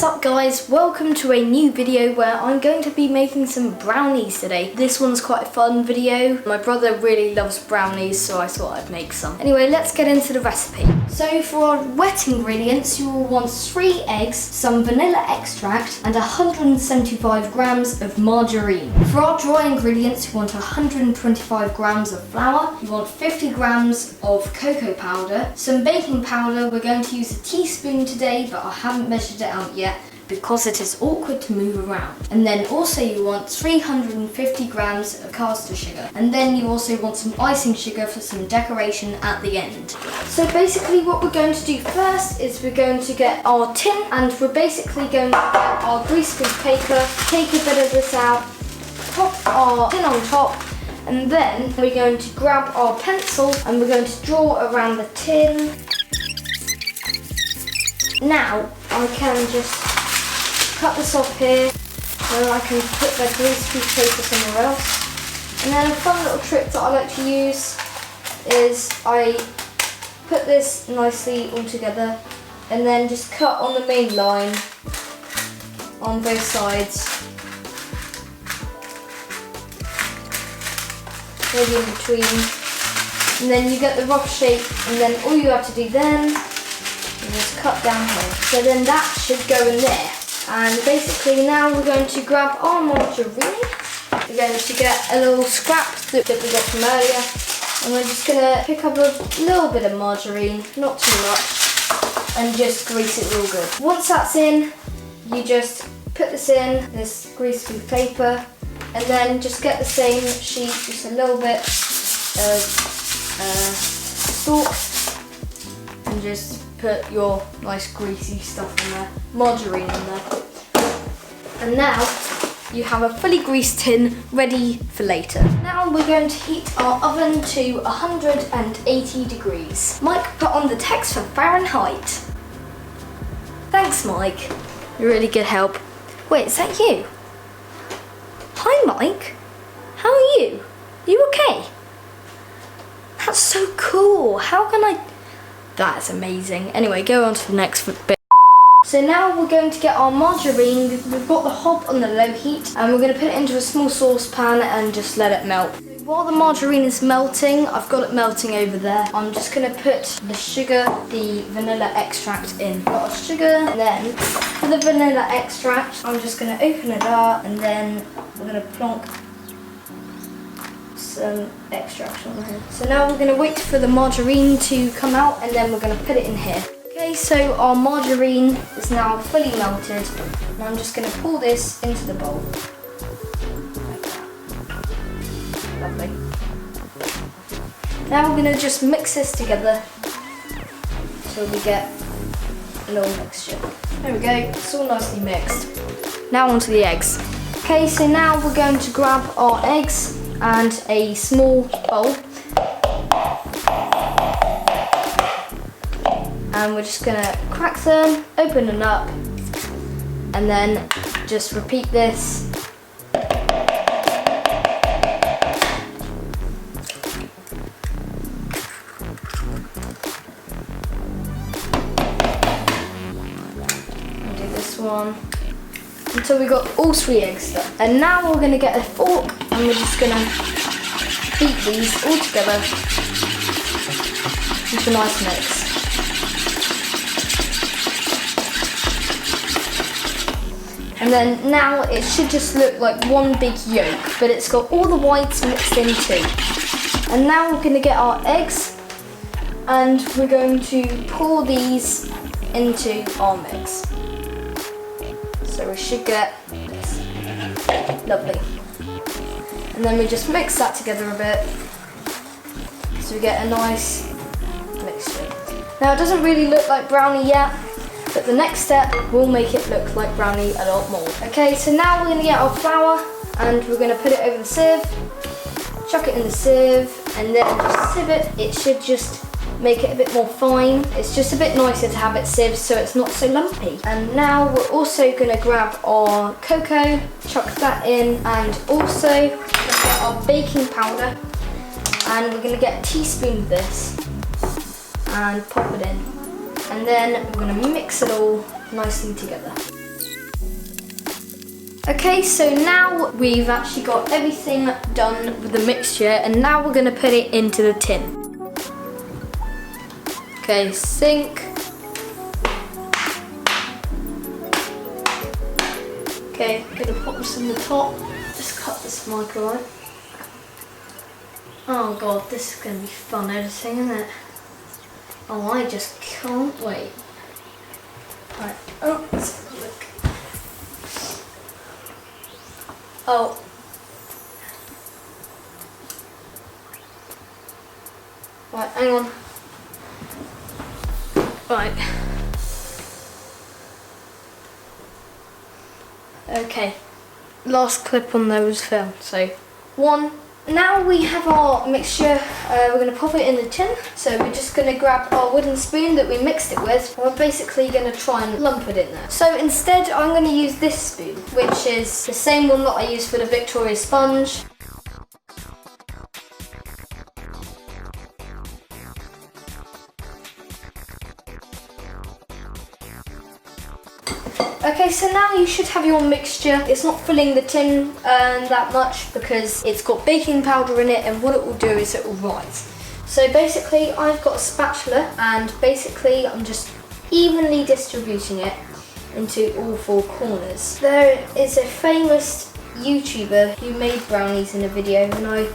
What is up guys, welcome to a new video where I'm going to be making some brownies today. This one's quite a fun video. My brother really loves brownies, so I thought I'd make some. Anyway, let's get into the recipe. So for our wet ingredients, you will want 3 eggs, some vanilla extract and 175 grams of margarine. For our dry ingredients, you want 125 grams of flour, you want 50 grams of cocoa powder, some baking powder. We're going to use a teaspoon today, but I haven't measured it out yet because it is awkward to move around. And then also you want 350 grams of caster sugar. And then you also want some icing sugar for some decoration at the end. So basically what we're going to do first is we're going to get our tin, and we're basically going to get our greaseproof paper, take a bit of this out, pop our tin on top, and then we're going to grab our pencil and we're going to draw around the tin. Now I can just cut this off here, and I can put the greaseproof paper somewhere else. And then a fun little trick that I like to use is I put this nicely all together and then just cut on the main line on both sides, maybe in between, and then you get the rough shape, and then all you have to do then is just cut down here. So then that should go in there. And basically now we're going to grab our margarine. We're going to get a little scrap that we got from earlier, and we're just going to pick up a little bit of margarine, not too much, and just grease it real good. Once that's in, you just put this in this greaseproof paper, and then just get the same sheet, just a little bit of stalk, and just put your nice greasy stuff in there, margarine in there. And now you have a fully greased tin ready for later. Now we're going to heat our oven to 180 degrees. Mike put on the text for Fahrenheit. Thanks Mike, you're really good help. Wait, is that you? Hi Mike, how are you? You okay? That's so cool, how can I... That is amazing. Anyway, go on to the next bit. So now we're going to get our margarine. We've got the hob on the low heat, and we're going to put it into a small saucepan and just let it melt. While the margarine is melting, I've got it melting over there. I'm just going to put the sugar, the vanilla extract in. Got our sugar, and then for the vanilla extract, I'm just going to open it up, and then we're going to plonk some extract on here. So now we're going to wait for the margarine to come out, and then we're going to put it in here. Okay, so our margarine is now fully melted, and I'm just going to pour this into the bowl. Like that. Lovely. Now we're going to just mix this together until we get a little mixture. There we go, it's all nicely mixed. Now onto the eggs. Okay, so now we're going to grab our eggs and a small bowl, and we're just gonna crack them, open them up, and then just repeat this. And do this one until we got all 3 eggs done. And now we're going to get a fork, and we're just going to beat these all together into a nice mix. And then now it should just look like one big yolk, but it's got all the whites mixed in too. And now we're going to get our eggs, and we're going to pour these into our mix. So we should get this. Lovely. And then we just mix that together a bit, so we get a nice mixture. Now it doesn't really look like brownie yet, but the next step will make it look like brownie a lot more. Okay, so now we're going to get our flour, and we're going to put it over the sieve, chuck it in the sieve, and then just sieve it. It should just make it a bit more fine. It's just a bit nicer to have it sieved so it's not so lumpy. And now we're also going to grab our cocoa, chuck that in, and also get our baking powder, and we're going to get a teaspoon of this and pop it in. And then we're going to mix it all nicely together. Okay, so now we've actually got everything done with the mixture, and now we're gonna put it into the tin. Okay, sink. Okay, gonna pop this in the top. Just cut this mic, alright? Oh god, this is gonna be fun editing, isn't it? Oh, I just can't wait. Right, oh, let's have a look. Oh. Right, hang on. Right. Okay. Last clip on there was filmed, so 1. Now we have our mixture, we're going to pop it in the tin. So we're just going to grab our wooden spoon that we mixed it with, and we're basically going to try and lump it in there. So instead I'm going to use this spoon, which is the same one that I use for the Victoria sponge. Okay, so now you should have your mixture. It's not filling the tin that much because it's got baking powder in it, and what it will do is it will rise. So basically I've got a spatula, and basically I'm just evenly distributing it into all 4 corners. There is a famous YouTuber who made brownies in a video, and I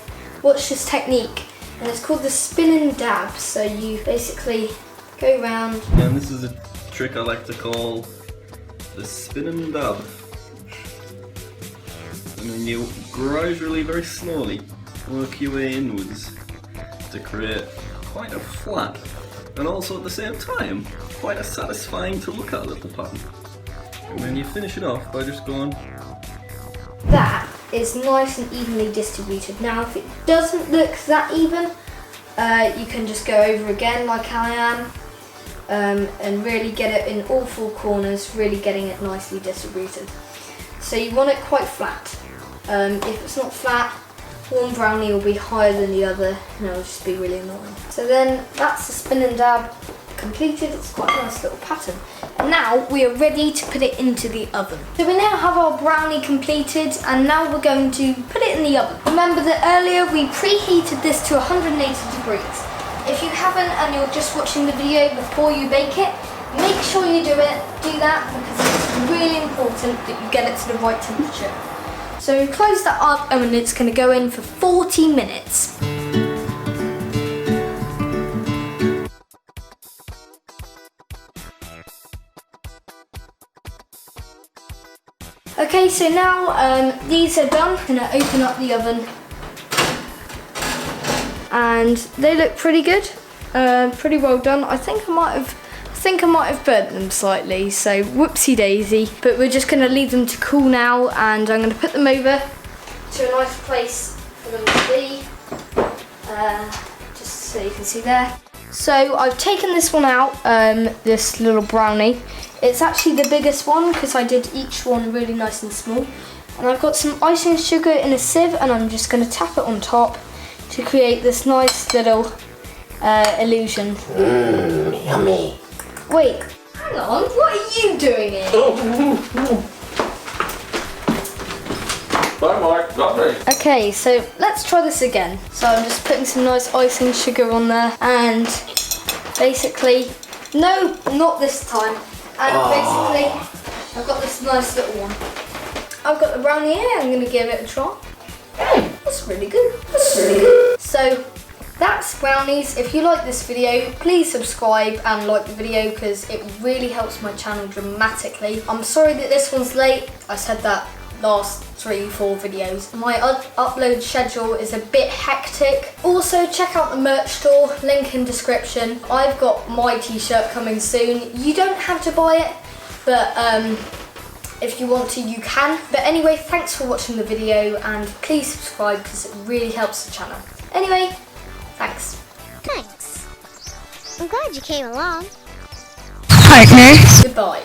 watched this technique, and it's called the spin and dab. So you basically go round. And this is a trick I like to call the spin and dab. And then you gradually, very slowly, work your way inwards to create quite a flat, and also at the same time, quite a satisfying to look at little pattern. And then you finish it off by just going. That is nice and evenly distributed. Now if it doesn't look that even, you can just go over again like I am. And really get it in all 4 corners, really getting it nicely distributed. So you want it quite flat. If it's not flat, one brownie will be higher than the other, and it'll just be really annoying. So then that's the spin and dab completed. It's quite a nice little pattern. And now we are ready to put it into the oven. So we now have our brownie completed, and now we're going to put it in the oven. Remember that earlier we preheated this to 180 degrees. If you haven't and you're just watching the video before you bake it, make sure you do that because it's really important that you get it to the right temperature. So close that up, and it's going to go in for 40 minutes. Okay, so now these are done. I'm going to open up the oven. And they look pretty good, pretty well done. I think I might have burnt them slightly, so whoopsie daisy. But we're just going to leave them to cool now, and I'm going to put them over to a nice place for them to be, just so you can see there. So I've taken this one out, this little brownie. It's actually the biggest one because I did each one really nice and small. And I've got some icing sugar in a sieve, and I'm just going to tap it on top to create this nice little illusion. Yummy. Wait, hang on, what are you doing here? Bye, Mark, not me. Okay, so let's try this again. So I'm just putting some nice icing sugar on there, and basically, no, not this time. And basically, I've got this nice little one. I've got the brownie here, I'm gonna give it a try. That's really good. That's really good. So that's brownies. If you like this video, please subscribe and like the video because it really helps my channel dramatically. I'm sorry that this one's late. I said that last 3-4 videos. My upload schedule is a bit hectic. Also check out the merch store, link in description. I've got my t-shirt coming soon. You don't have to buy it, but if you want to, you can. But anyway, thanks for watching the video, and please subscribe because it really helps the channel. Anyway, thanks. Thanks. I'm glad you came along. Partner. Goodbye.